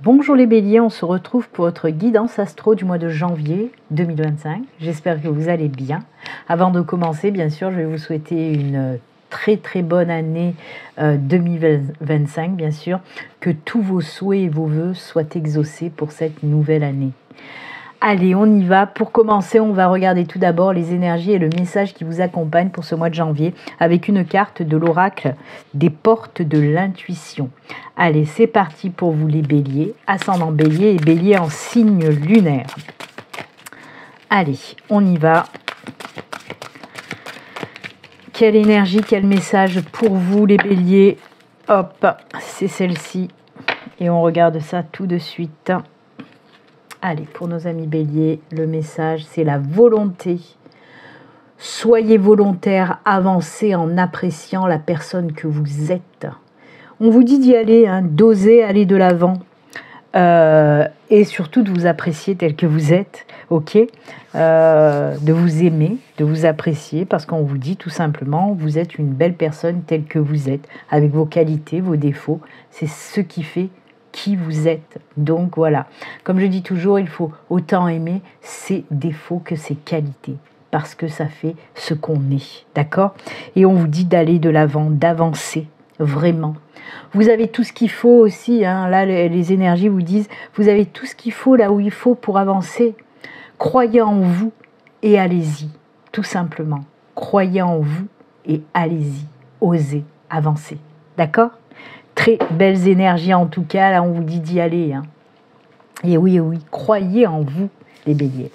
Bonjour les béliers, on se retrouve pour votre guidance astro du mois de janvier 2025. J'espère que vous allez bien. Avant de commencer, bien sûr, je vais vous souhaiter une très bonne année 2025, bien sûr. Que tous vos souhaits et vos vœux soient exaucés pour cette nouvelle année. Allez, on y va. Pour commencer, on va regarder tout d'abord les énergies et le message qui vous accompagne pour ce mois de janvier avec une carte de l'oracle des portes de l'intuition. Allez, c'est parti pour vous les béliers, ascendant bélier et bélier en signe lunaire. Allez, on y va. Quelle énergie, quel message pour vous les béliers? Hop, c'est celle-ci. Et on regarde ça tout de suite. Allez, pour nos amis béliers, le message, c'est la volonté. Soyez volontaire, avancez en appréciant la personne que vous êtes. On vous dit d'y aller, d'oser aller de l'avant. Et surtout de vous apprécier tel que vous êtes, ok, de vous aimer, de vous apprécier, parce qu'on vous dit tout simplement, vous êtes une belle personne telle que vous êtes, avec vos qualités, vos défauts, c'est ce qui fait qui vous êtes. Donc voilà, comme je dis toujours, il faut autant aimer ses défauts que ses qualités, parce que ça fait ce qu'on est, d'accord? Et on vous dit d'aller de l'avant, d'avancer, vraiment. Vous avez tout ce qu'il faut aussi, là les énergies vous disent, vous avez tout ce qu'il faut là où il faut pour avancer. Croyez en vous et allez-y, tout simplement. Croyez en vous et allez-y, osez avancer, d'accord? Très belles énergies en tout cas, là on vous dit d'y aller. Et oui, croyez en vous les béliers.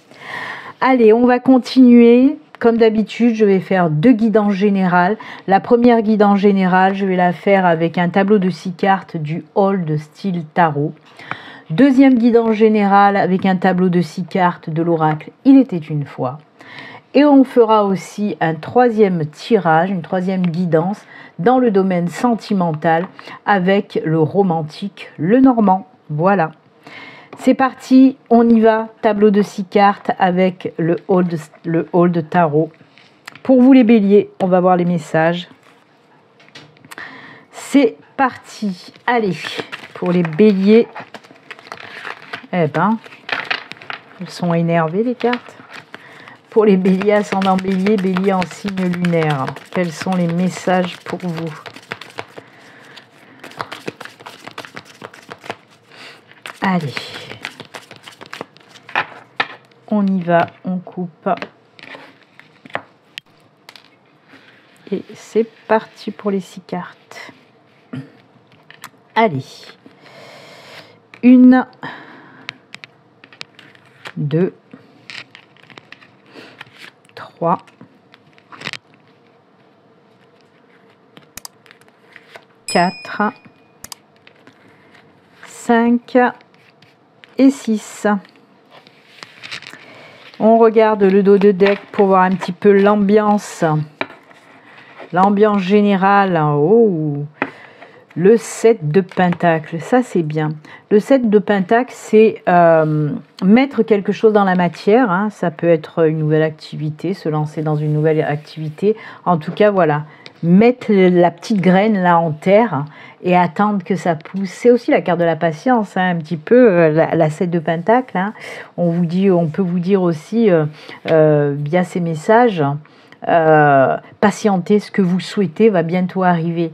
Allez, on va continuer. Comme d'habitude, je vais faire 2 guidances générales. La première guidance générale, je vais la faire avec un tableau de 6 cartes du hall de style tarot. Deuxième guidance générale avec un tableau de 6 cartes de l'oracle Il était une fois. Et on fera aussi un troisième tirage, une troisième guidance dans le domaine sentimental avec le romantique, le normand. Voilà. C'est parti, on y va. Tableau de 6 cartes avec le hall de tarot. Pour vous les béliers, on va voir les messages. C'est parti. Allez, pour les béliers. Elles sont énervées les cartes. Pour les béliers, ascendant bélier, bélier en signe lunaire. Quels sont les messages pour vous? Allez. On y va, on coupe. Et c'est parti pour les 6 cartes. Allez. 1, 2, 3, 4, 5 et 6. On regarde le dos de deck pour voir un petit peu l'ambiance. L'ambiance générale. Oh, le 7 de pentacle, ça c'est bien. Le 7 de pentacle, c'est mettre quelque chose dans la matière. Ça peut être une nouvelle activité, se lancer dans une nouvelle activité. En tout cas, voilà. Mettre la petite graine là en terre et attendre que ça pousse. C'est aussi la carte de la patience, un petit peu, la 7 de pentacle. On peut vous dire aussi, via ces messages, patientez, ce que vous souhaitez va bientôt arriver.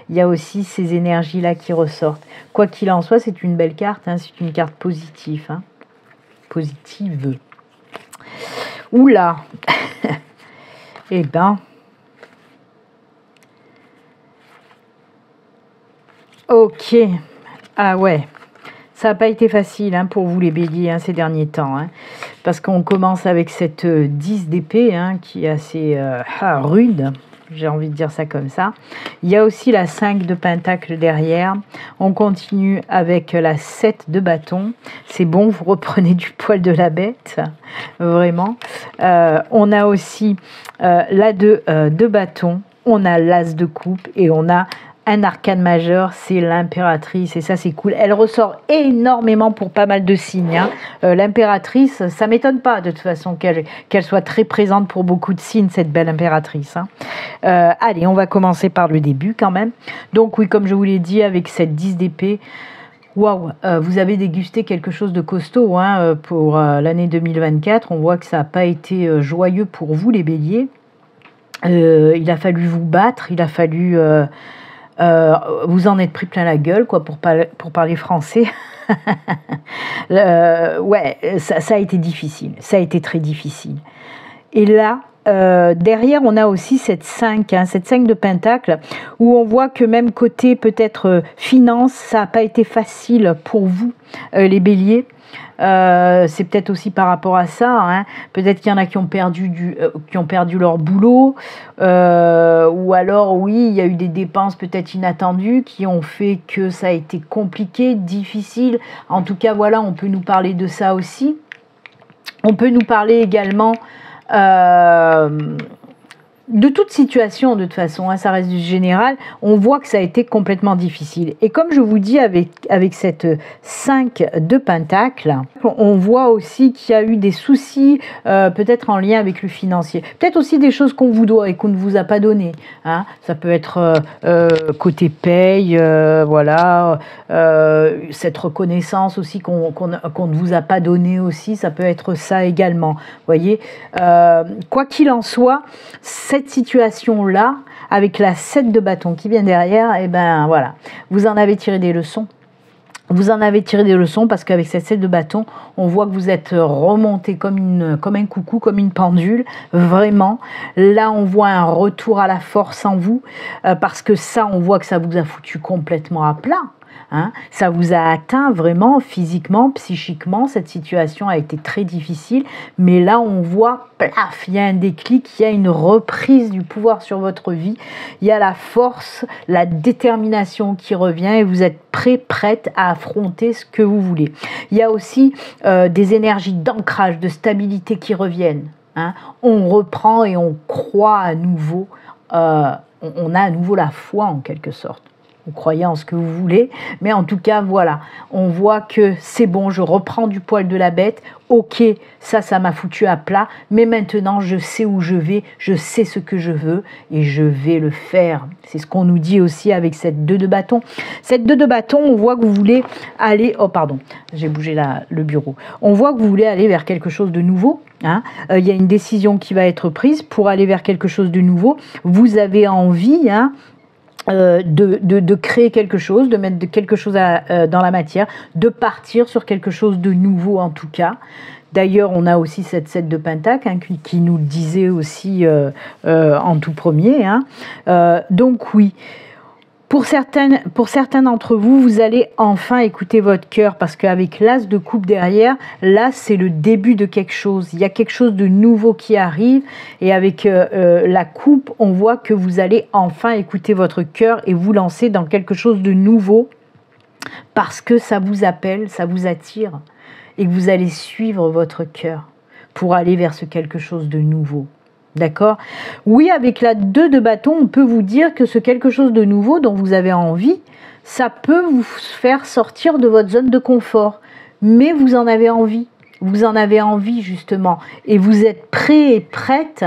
Il y a aussi ces énergies-là qui ressortent. Quoi qu'il en soit, c'est une belle carte, c'est une carte positive. Positive. Oula. Eh ben... Ok, ah ouais, ça n'a pas été facile pour vous les béliers ces derniers temps, parce qu'on commence avec cette 10 d'épée qui est assez rude, j'ai envie de dire ça comme ça. Il y a aussi la 5 de pentacle derrière, on continue avec la 7 de bâton, c'est bon, vous reprenez du poil de la bête, vraiment. On a aussi la 2 de bâton, on a l'as de coupe et on a un arcane majeur, c'est l'impératrice, et ça c'est cool. Elle ressort énormément pour pas mal de signes. L'impératrice, ça m'étonne pas de toute façon qu'elle soit très présente pour beaucoup de signes, cette belle impératrice. Allez, on va commencer par le début quand même. Donc oui, comme je vous l'ai dit, avec cette 10 d'épée, Waouh, vous avez dégusté quelque chose de costaud hein, pour l'année 2024. On voit que ça n'a pas été joyeux pour vous, les béliers. Il a fallu vous battre, il a fallu vous en être pris plein la gueule, quoi, pour parler français. Ouais, ça a été difficile, ça a été très difficile. Et là, derrière, on a aussi cette 5 de Pentacle, où on voit que même côté peut-être finance, ça n'a pas été facile pour vous, les béliers. C'est peut-être aussi par rapport à ça, hein. Peut-être qu'il y en a qui ont perdu leur boulot, ou alors oui, il y a eu des dépenses peut-être inattendues qui ont fait que ça a été compliqué, difficile. En tout cas, voilà, on peut nous parler de ça aussi. On peut nous parler également de toute situation, de toute façon, hein, ça reste du général, on voit que ça a été complètement difficile. Et comme je vous dis, avec cette 5 de Pentacle, on voit aussi qu'il y a eu des soucis, peut-être en lien avec le financier. Peut-être aussi des choses qu'on vous doit et qu'on ne vous a pas donné. Hein. Ça peut être côté paye, voilà, cette reconnaissance aussi qu'on ne vous a pas donné aussi, ça peut être ça également. Vous voyez, quoi qu'il en soit, cette situation-là, avec la 7 de bâton qui vient derrière, et ben voilà, vous en avez tiré des leçons. Vous en avez tiré des leçons parce qu'avec cette 7 de bâton, on voit que vous êtes remonté comme un coucou, comme une pendule, vraiment. Là, on voit un retour à la force en vous, parce que ça, on voit que ça vous a foutu complètement à plat. Hein, ça vous a atteint vraiment physiquement, psychiquement, cette situation a été très difficile, mais là on voit, plaf, il y a un déclic, il y a une reprise du pouvoir sur votre vie, il y a la force, la détermination qui revient et vous êtes prête à affronter ce que vous voulez. Il y a aussi des énergies d'ancrage, de stabilité qui reviennent. Hein, on reprend et on croit à nouveau, on a à nouveau la foi en quelque sorte. Vous croyez en ce que vous voulez, mais en tout cas, voilà, on voit que c'est bon, je reprends du poil de la bête, ok, ça m'a foutu à plat, mais maintenant, je sais où je vais, je sais ce que je veux, et je vais le faire. C'est ce qu'on nous dit aussi avec cette 2 de bâton. Cette 2 de bâton, on voit que vous voulez aller, oh pardon, j'ai bougé le bureau, on voit que vous voulez aller vers quelque chose de nouveau. Hein, y a une décision qui va être prise pour aller vers quelque chose de nouveau, vous avez envie, hein, de créer quelque chose, de mettre quelque chose dans la matière, de partir sur quelque chose de nouveau en tout cas. D'ailleurs, on a aussi cette 7 de Pentacle hein, qui nous le disait aussi en tout premier. Hein. Donc oui, pour certains d'entre vous, vous allez enfin écouter votre cœur parce qu'avec l'As de coupe derrière, là c'est le début de quelque chose. Il y a quelque chose de nouveau qui arrive et avec la coupe, on voit que vous allez enfin écouter votre cœur et vous lancer dans quelque chose de nouveau parce que ça vous appelle, ça vous attire et que vous allez suivre votre cœur pour aller vers ce quelque chose de nouveau. D'accord ? Oui, avec la 2 de bâton, on peut vous dire que ce quelque chose de nouveau dont vous avez envie, ça peut vous faire sortir de votre zone de confort. Mais vous en avez envie. Vous en avez envie, justement. Et vous êtes prêt et prête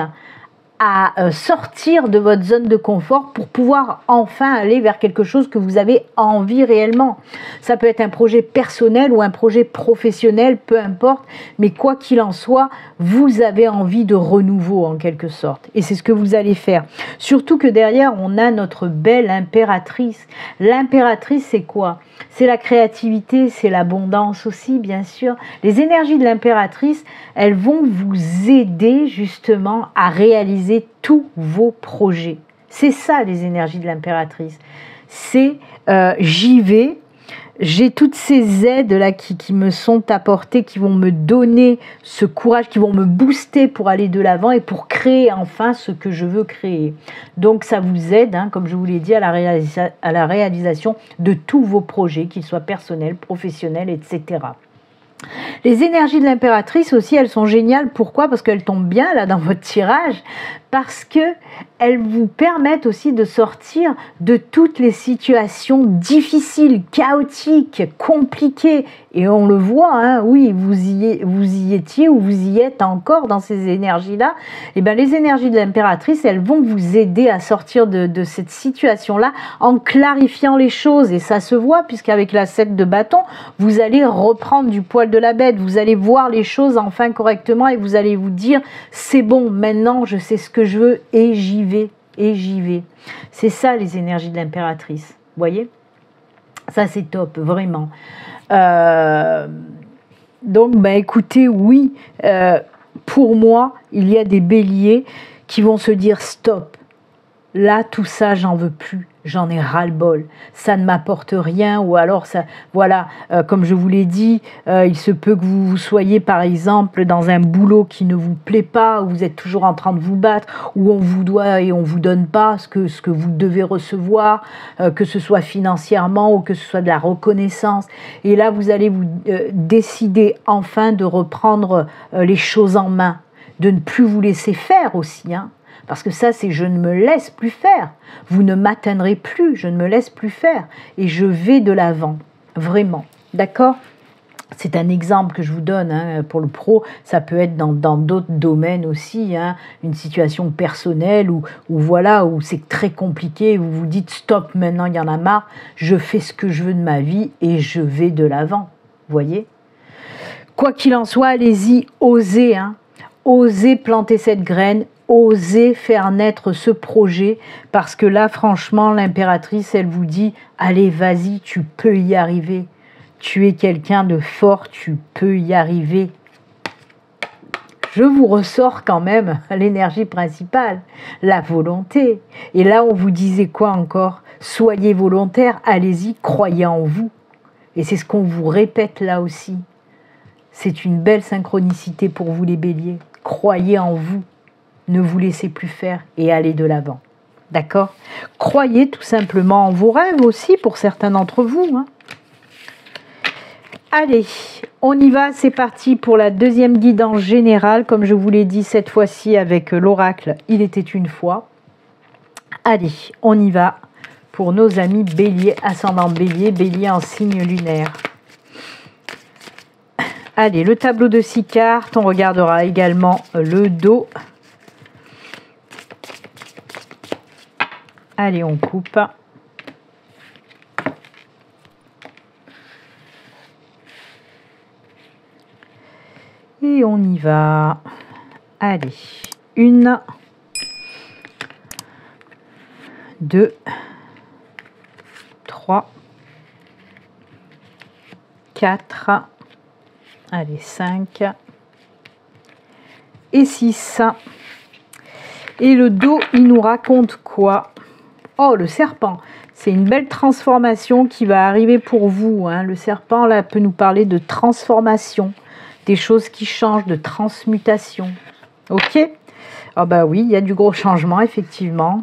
à sortir de votre zone de confort pour pouvoir enfin aller vers quelque chose que vous avez envie réellement. Ça peut être un projet personnel ou un projet professionnel, peu importe, mais quoi qu'il en soit, vous avez envie de renouveau en quelque sorte. Et c'est ce que vous allez faire. Surtout que derrière, on a notre belle impératrice. L'impératrice, c'est quoi ? C'est la créativité, c'est l'abondance aussi, bien sûr. Les énergies de l'impératrice, elles vont vous aider justement à réaliser tous vos projets. C'est ça, les énergies de l'impératrice. C'est j'y vais, j'ai toutes ces aides-là qui me sont apportées, qui vont me donner ce courage, qui vont me booster pour aller de l'avant et pour créer enfin ce que je veux créer. Donc ça vous aide, hein, comme je vous l'ai dit, à la réalisation de tous vos projets, qu'ils soient personnels, professionnels, etc. Les énergies de l'impératrice aussi, elles sont géniales. Pourquoi? Parce qu'elles tombent bien là dans votre tirage. Parce que elles vous permettent aussi de sortir de toutes les situations difficiles, chaotiques, compliquées. Et on le voit, hein, oui, vous y étiez ou vous y êtes encore dans ces énergies-là. Et bien les énergies de l'impératrice, elles vont vous aider à sortir de cette situation-là en clarifiant les choses. Et ça se voit, puisqu'avec la 7 de bâton, vous allez reprendre du poil de la bête. Vous allez voir les choses enfin correctement et vous allez vous dire, c'est bon, maintenant je sais ce que je veux et j'y vais, et j'y vais. C'est ça les énergies de l'impératrice, vous voyez? Ça c'est top, vraiment. Donc bah écoutez, oui, pour moi, il y a des béliers qui vont se dire stop. Là, tout ça, j'en veux plus. J'en ai ras-le-bol. Ça ne m'apporte rien. Ou alors, ça, voilà, comme je vous l'ai dit, il se peut que vous soyez, par exemple, dans un boulot qui ne vous plaît pas, où vous êtes toujours en train de vous battre, où on vous doit et on vous donne pas ce que vous devez recevoir, que ce soit financièrement ou que ce soit de la reconnaissance. Et là, vous allez vous décider enfin de reprendre les choses en main, de ne plus vous laisser faire aussi, hein. Parce que ça, c'est je ne me laisse plus faire. Vous ne m'atteindrez plus, je ne me laisse plus faire. Et je vais de l'avant, vraiment. D'accord ? C'est un exemple que je vous donne, hein, pour le pro. Ça peut être dans d'autres domaines aussi, hein, une situation personnelle où voilà, où c'est très compliqué, où vous vous dites stop, maintenant il y en a marre, je fais ce que je veux de ma vie et je vais de l'avant. Vous voyez ? Quoi qu'il en soit, allez-y, osez, hein, osez planter cette graine, osez faire naître ce projet, parce que là, franchement, l'impératrice, elle vous dit, allez, vas-y, tu peux y arriver. Tu es quelqu'un de fort, tu peux y arriver. Je vous ressors quand même l'énergie principale, la volonté. Et là, on vous disait quoi encore? Soyez volontaire, allez-y, croyez en vous. Et c'est ce qu'on vous répète là aussi. C'est une belle synchronicité pour vous les béliers. Croyez en vous. Ne vous laissez plus faire et allez de l'avant. D'accord? Croyez tout simplement en vos rêves aussi pour certains d'entre vous, hein. Allez, on y va, c'est parti pour la deuxième guidance générale. Comme je vous l'ai dit cette fois-ci avec l'oracle, il était une fois. Allez, on y va pour nos amis béliers, ascendant bélier, bélier en signe lunaire. Allez, le tableau de 6 cartes, on regardera également le dos. Allez, on coupe. Et on y va. Allez, 1, 2, 3, 4, allez, 5 et 6. Et le dos, il nous raconte quoi? Oh, le serpent, c'est une belle transformation qui va arriver pour vous, hein. Le serpent, là, peut nous parler de transformation, des choses qui changent, de transmutation. Ok? Ah bah oui, il y a du gros changement, effectivement.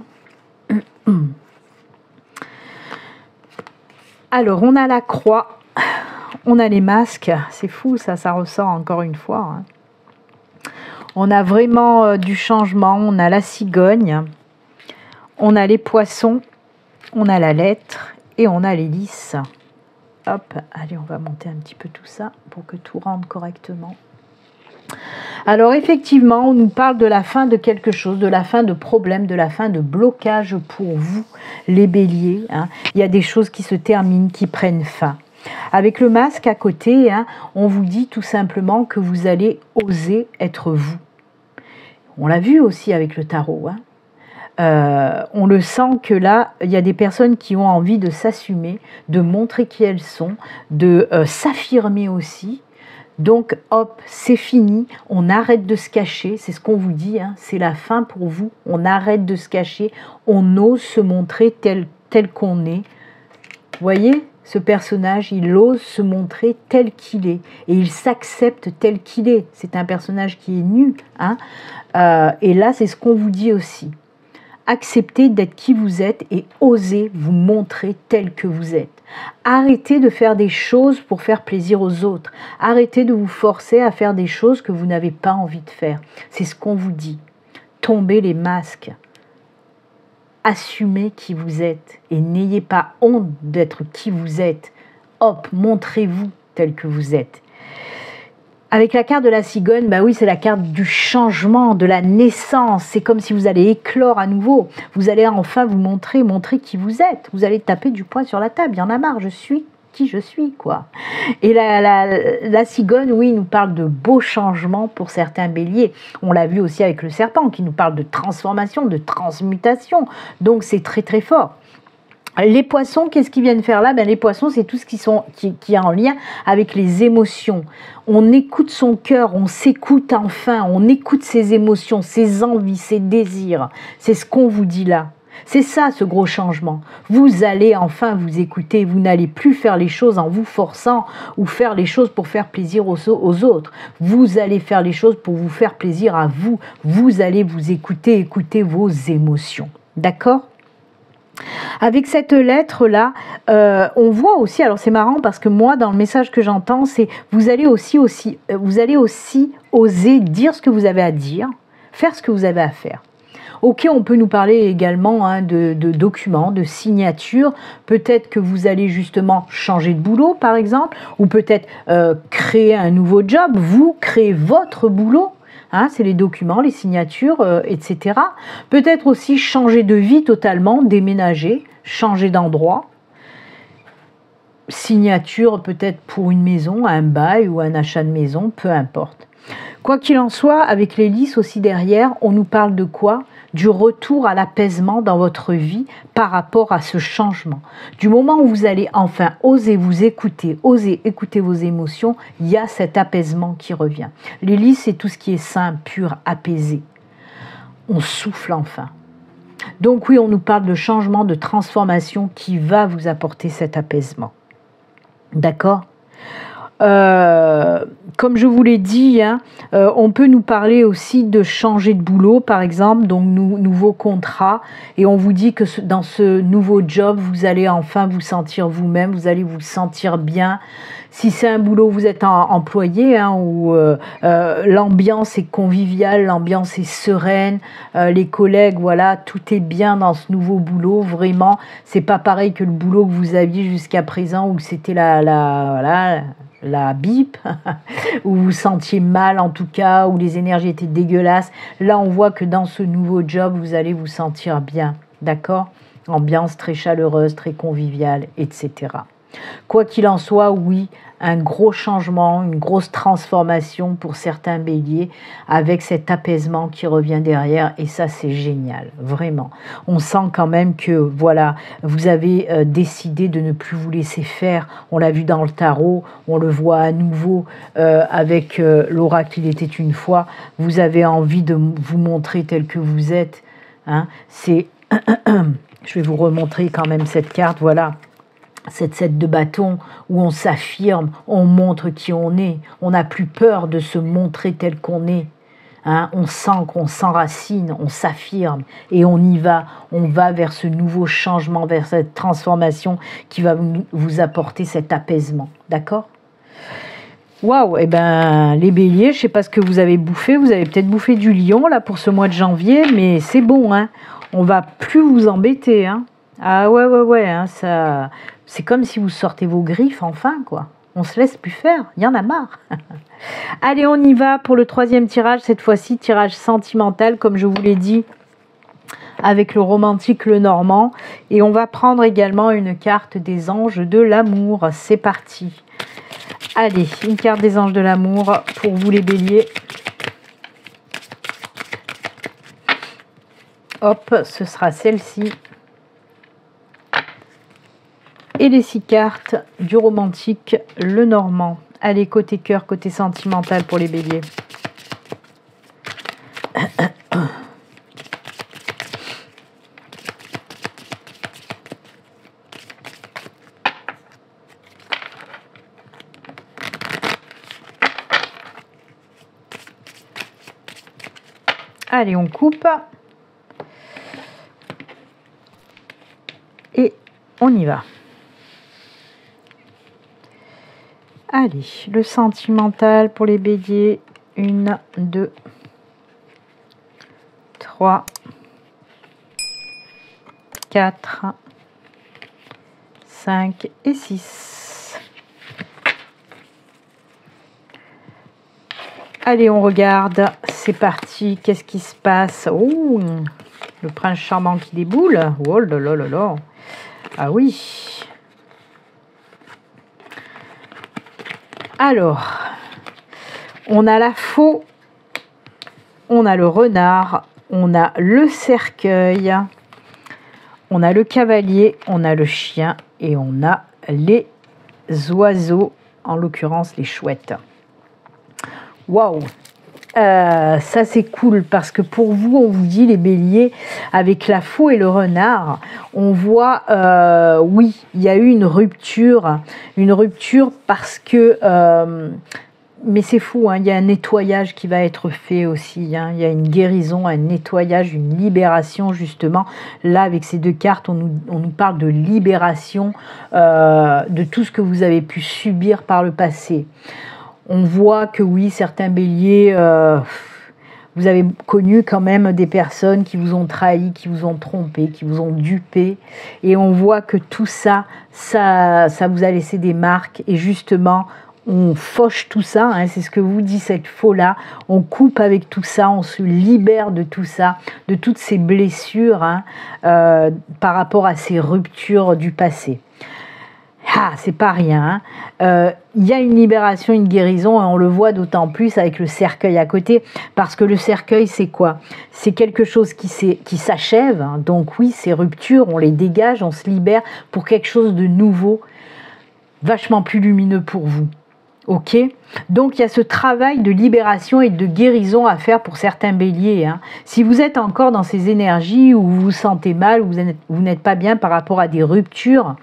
Alors, on a la croix, on a les masques, c'est fou, ça ressort encore une fois, hein. On a vraiment du changement, on a la cigogne, on a les poissons, on a la lettre et on a l'hélice. Hop, allez, on va monter un petit peu tout ça pour que tout rentre correctement. Alors effectivement, on nous parle de la fin de quelque chose, de la fin de problème, de la fin de blocage pour vous, les béliers, hein. Il y a des choses qui se terminent, qui prennent fin. Avec le masque à côté, hein, on vous dit tout simplement que vous allez oser être vous. On l'a vu aussi avec le tarot, hein. On le sent que là, il y a des personnes qui ont envie de s'assumer, de montrer qui elles sont, de s'affirmer aussi. Donc, hop, c'est fini, on arrête de se cacher, c'est ce qu'on vous dit, hein, c'est la fin pour vous, on arrête de se cacher, on ose se montrer tel qu'on est. Vous voyez, ce personnage, il ose se montrer tel qu'il est, et il s'accepte tel qu'il est. C'est un personnage qui est nu, hein, et là, c'est ce qu'on vous dit aussi. Acceptez d'être qui vous êtes et osez vous montrer tel que vous êtes. Arrêtez de faire des choses pour faire plaisir aux autres. Arrêtez de vous forcer à faire des choses que vous n'avez pas envie de faire. C'est ce qu'on vous dit. Tombez les masques. Assumez qui vous êtes et n'ayez pas honte d'être qui vous êtes. Hop, montrez-vous tel que vous êtes. Avec la carte de la cigogne, bah oui, c'est la carte du changement, de la naissance. C'est comme si vous allez éclore à nouveau. Vous allez enfin vous montrer qui vous êtes. Vous allez taper du poing sur la table. Il y en a marre, je suis qui je suis, quoi. Et la cigogne, oui, nous parle de beaux changements pour certains béliers. On l'a vu aussi avec le serpent, qui nous parle de transformation, de transmutation. Donc, c'est très, très fort. Les poissons, qu'est-ce qu'ils viennent faire là? Les poissons, c'est tout ce qui est en lien avec les émotions. On écoute son cœur, on s'écoute enfin, on écoute ses émotions, ses envies, ses désirs. C'est ce qu'on vous dit là. C'est ça, ce gros changement. Vous allez enfin vous écouter. Vous n'allez plus faire les choses en vous forçant ou faire les choses pour faire plaisir aux autres. Vous allez faire les choses pour vous faire plaisir à vous. Vous allez vous écouter vos émotions. D'accord ? Avec cette lettre-là, on voit aussi, alors c'est marrant parce que moi, dans le message que j'entends, c'est vous allez aussi oser dire ce que vous avez à dire, faire ce que vous avez à faire. Ok, on peut nous parler également de documents, de signatures. Peut-être que vous allez justement changer de boulot, par exemple, ou peut-être créer un nouveau job. Vous créez votre boulot. C'est les documents, les signatures, etc. Peut-être aussi changer de vie totalement, déménager, changer d'endroit. Signature peut-être pour une maison, un bail ou un achat de maison, peu importe. Quoi qu'il en soit, avec les lys aussi derrière, on nous parle de quoi ? Du retour à l'apaisement dans votre vie par rapport à ce changement. Du moment où vous allez enfin oser vous écouter, oser écouter vos émotions, il y a cet apaisement qui revient. Les lys, c'est tout ce qui est sain, pur, apaisé. On souffle enfin. Donc oui, on nous parle de changement, de transformation qui va vous apporter cet apaisement. D'accord ? Comme je vous l'ai dit, on peut nous parler aussi de changer de boulot, par exemple, donc nouveau contrat, et on vous dit que dans ce nouveau job, vous allez enfin vous sentir vous-même, vous allez vous sentir bien. Si c'est un boulot où vous êtes employé, où l'ambiance est conviviale, l'ambiance est sereine, les collègues, voilà, tout est bien dans ce nouveau boulot, vraiment. C'est pas pareil que le boulot que vous aviez jusqu'à présent où c'était la bip, où vous vous sentiez mal en tout cas, où les énergies étaient dégueulasses. Là, on voit que dans ce nouveau job, vous allez vous sentir bien, d'accord ? Ambiance très chaleureuse, très conviviale, etc. Quoi qu'il en soit, oui, un gros changement, une grosse transformation pour certains béliers avec cet apaisement qui revient derrière et ça c'est génial, vraiment. On sent quand même que voilà, vous avez décidé de ne plus vous laisser faire. On l'a vu dans le tarot, on le voit à nouveau avec l'oracle Il était une fois. Vous avez envie de vous montrer tel que vous êtes. C'est, je vais vous remontrer quand même cette carte, voilà. Cette 7 de bâton où on s'affirme, on montre qui on est, on n'a plus peur de se montrer tel qu'on est. On sent qu'on s'enracine, on s'affirme et on y va. On va vers ce nouveau changement, vers cette transformation qui va vous apporter cet apaisement. D'accord ? Waouh, les béliers, je ne sais pas ce que vous avez bouffé. Vous avez peut-être bouffé du lion là pour ce mois de janvier, mais c'est bon. On va plus vous embêter. Ah ouais, ça... C'est comme si vous sortez vos griffes enfin, quoi. On se laisse plus faire, il y en a marre. Allez, on y va pour le 3e tirage, cette fois-ci, tirage sentimental, comme je vous l'ai dit, avec le romantique, le normand. Et on va prendre également une carte des anges de l'amour. C'est parti. Allez, une carte des anges de l'amour pour vous les béliers. Hop, ce sera celle-ci. Et les 6 cartes du romantique, le normand. Allez, côté cœur, côté sentimental pour les béliers. Allez, on coupe. et on y va. Allez, le sentimental pour les béliers. 1, 2, 3, 4, 5 et 6. Allez, on regarde. C'est parti. Qu'est-ce qui se passe? Oh, le prince charmant qui déboule. Oh là là là là. Ah oui. Alors, on a la faux, on a le renard, on a le cercueil, on a le cavalier, on a le chien et on a les oiseaux, en l'occurrence les chouettes. Waouh! Ça c'est cool parce que pour vous, on vous dit les béliers, avec la faux et le renard, on voit, oui, il y a eu une rupture parce que, mais c'est fou, hein, il y a un nettoyage qui va être fait aussi, hein, il y a une guérison, un nettoyage, une libération justement. Là, avec ces deux cartes, on nous parle de libération de tout ce que vous avez pu subir par le passé. On voit que oui, certains béliers, vous avez connu quand même des personnes qui vous ont trahi, qui vous ont trompé, qui vous ont dupé. Et on voit que tout ça, ça vous a laissé des marques. Et justement, on fauche tout ça, hein, c'est ce que vous dit cette faux-là. On coupe avec tout ça, on se libère de tout ça, de toutes ces blessures hein, par rapport à ces ruptures du passé. Ah, c'est pas rien. Il y a une libération, une guérison, et on le voit d'autant plus avec le cercueil à côté, parce que le cercueil, c'est quoi? C'est quelque chose qui s'achève. Hein, donc oui, ces ruptures, on les dégage, on se libère pour quelque chose de nouveau, vachement plus lumineux pour vous. Ok? Donc il y a ce travail de libération et de guérison à faire pour certains béliers. Hein. Si vous êtes encore dans ces énergies où vous vous sentez mal, où vous n'êtes pas bien par rapport à des ruptures,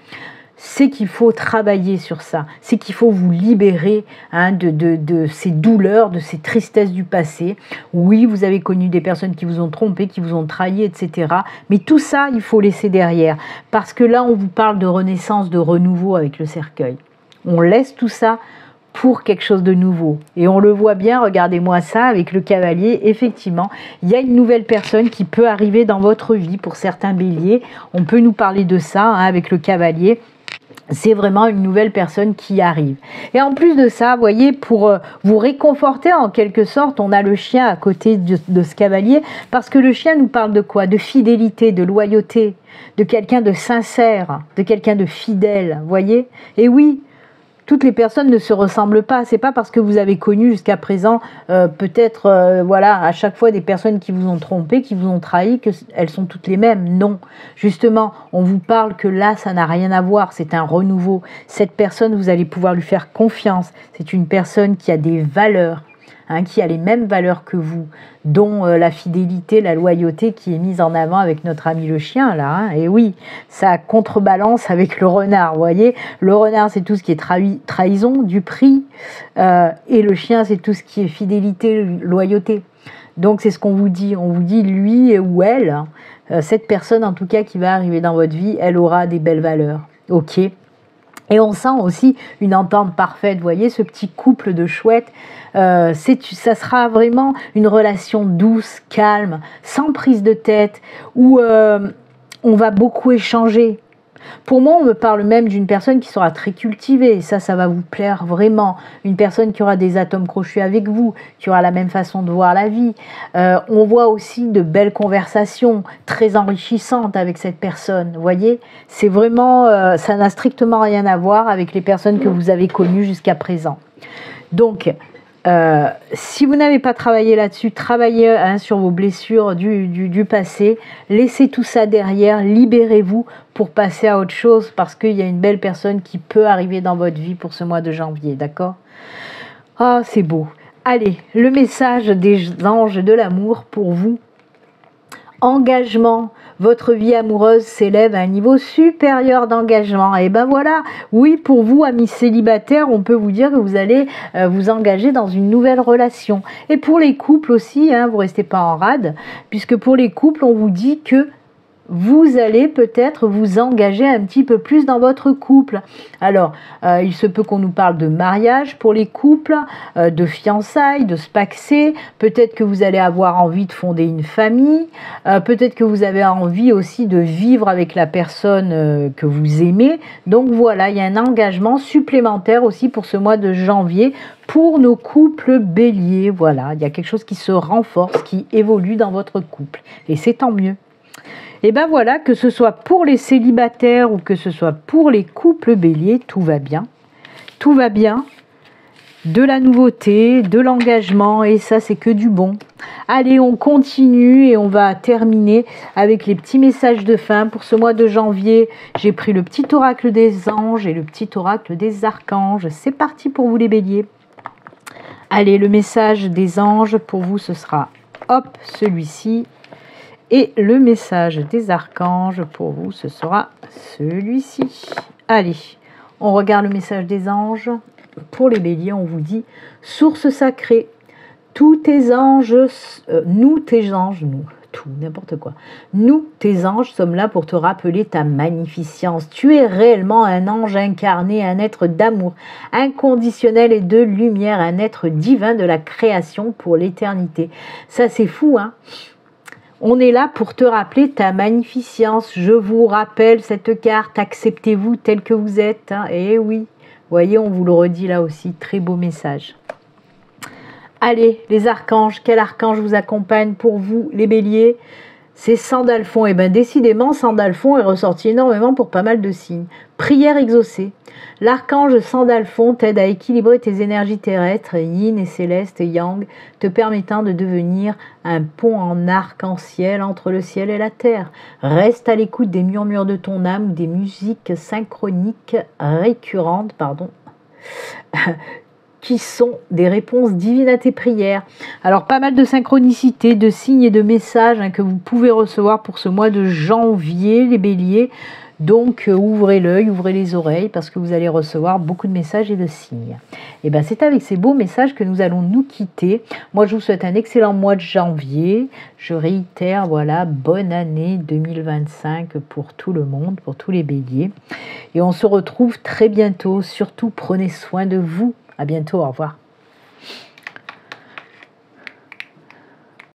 c'est qu'il faut travailler sur ça, c'est qu'il faut vous libérer hein, de ces douleurs, de ces tristesses du passé. Oui, vous avez connu des personnes qui vous ont trompé, qui vous ont trahi, etc. Mais tout ça, il faut laisser derrière. Parce que là, on vous parle de renaissance, de renouveau avec le cercueil. On laisse tout ça pour quelque chose de nouveau. Et on le voit bien, regardez-moi ça, avec le cavalier, effectivement, il y a une nouvelle personne qui peut arriver dans votre vie pour certains béliers. On peut nous parler de ça hein, avec le cavalier. C'est vraiment une nouvelle personne qui arrive. Et en plus de ça, vous voyez, pour vous réconforter en quelque sorte, on a le chien à côté de ce cavalier, parce que le chien nous parle de quoi? De fidélité, de loyauté, de quelqu'un de sincère, de quelqu'un de fidèle, vous voyez? Et oui, toutes les personnes ne se ressemblent pas. C'est pas parce que vous avez connu jusqu'à présent peut-être voilà à chaque fois des personnes qui vous ont trompé, qui vous ont trahi, que elles sont toutes les mêmes. Non, justement, on vous parle que là ça n'a rien à voir. C'est un renouveau. Cette personne, vous allez pouvoir lui faire confiance. C'est une personne qui a des valeurs. Hein, qui a les mêmes valeurs que vous, dont la fidélité, la loyauté qui est mise en avant avec notre ami le chien, là. Hein, et oui, ça contrebalance avec le renard, vous voyez. Le renard, c'est tout ce qui est trahison, du prix, et le chien, c'est tout ce qui est fidélité, loyauté. Donc, c'est ce qu'on vous dit. On vous dit, lui ou elle, cette personne, en tout cas, qui va arriver dans votre vie, elle aura des belles valeurs. Ok. Et on sent aussi une entente parfaite, vous voyez, ce petit couple de chouettes, ça sera vraiment une relation douce, calme, sans prise de tête, où on va beaucoup échanger. Pour moi, on me parle même d'une personne qui sera très cultivée, ça va vous plaire vraiment. Une personne qui aura des atomes crochus avec vous, qui aura la même façon de voir la vie. On voit aussi de belles conversations très enrichissantes avec cette personne, vous voyez. C'est vraiment, ça n'a strictement rien à voir avec les personnes que vous avez connues jusqu'à présent. Donc, si vous n'avez pas travaillé là-dessus, travaillez hein, sur vos blessures du passé, laissez tout ça derrière, libérez-vous pour passer à autre chose parce qu'il y a une belle personne qui peut arriver dans votre vie pour ce mois de janvier, d'accord? Ah, c'est beau. Allez, le message des anges de l'amour pour vous. Engagement, votre vie amoureuse s'élève à un niveau supérieur d'engagement. Et ben voilà, oui, pour vous, amis célibataires, on peut vous dire que vous allez vous engager dans une nouvelle relation. Et pour les couples aussi, hein, vous ne restez pas en rade, puisque pour les couples, on vous dit que vous allez peut-être vous engager un petit peu plus dans votre couple. Alors, il se peut qu'on nous parle de mariage pour les couples, de fiançailles, de se paxer. Peut-être que vous allez avoir envie de fonder une famille. Peut-être que vous avez envie aussi de vivre avec la personne que vous aimez. Donc voilà, il y a un engagement supplémentaire aussi pour ce mois de janvier pour nos couples béliers. Voilà, il y a quelque chose qui se renforce, qui évolue dans votre couple. Et c'est tant mieux. Et ben voilà, que ce soit pour les célibataires ou que ce soit pour les couples béliers, tout va bien. Tout va bien. De la nouveauté, de l'engagement, et ça c'est que du bon. Allez, on continue et on va terminer avec les petits messages de fin pour ce mois de janvier. J'ai pris le petit oracle des anges et le petit oracle des archanges. C'est parti pour vous les béliers. Allez, le message des anges pour vous, ce sera hop, celui-ci. Et le message des archanges pour vous, ce sera celui-ci. Allez, on regarde le message des anges. Pour les béliers, on vous dit « Source sacrée, tous tes anges, nous tes anges, nous, tout, n'importe quoi. Nous, tes anges, sommes là pour te rappeler ta magnificence. Tu es réellement un ange incarné, un être d'amour inconditionnel et de lumière, un être divin de la création pour l'éternité. » Ça, c'est fou, hein? On est là pour te rappeler ta magnificence. Je vous rappelle cette carte. Acceptez-vous tel que vous êtes. Hein. Et oui, voyez, on vous le redit là aussi. Très beau message. Allez, les archanges. Quel archange vous accompagne pour vous, les béliers? C'est Sandalphon. Et bien, décidément, Sandalphon est ressorti énormément pour pas mal de signes. Prière exaucée. L'archange Sandalphon t'aide à équilibrer tes énergies terrestres, yin et céleste et yang, te permettant de devenir un pont en arc-en-ciel entre le ciel et la terre. Reste à l'écoute des murmures de ton âme, des musiques synchroniques récurrentes, qui sont des réponses divines à tes prières. Alors, pas mal de synchronicité, de signes et de messages que vous pouvez recevoir pour ce mois de janvier, les béliers. Donc, ouvrez l'œil, ouvrez les oreilles, parce que vous allez recevoir beaucoup de messages et de signes. Et bien, c'est avec ces beaux messages que nous allons nous quitter. Moi, je vous souhaite un excellent mois de janvier. Je réitère, voilà, bonne année 2025 pour tout le monde, pour tous les béliers. Et on se retrouve très bientôt. Surtout, prenez soin de vous. À bientôt, au revoir.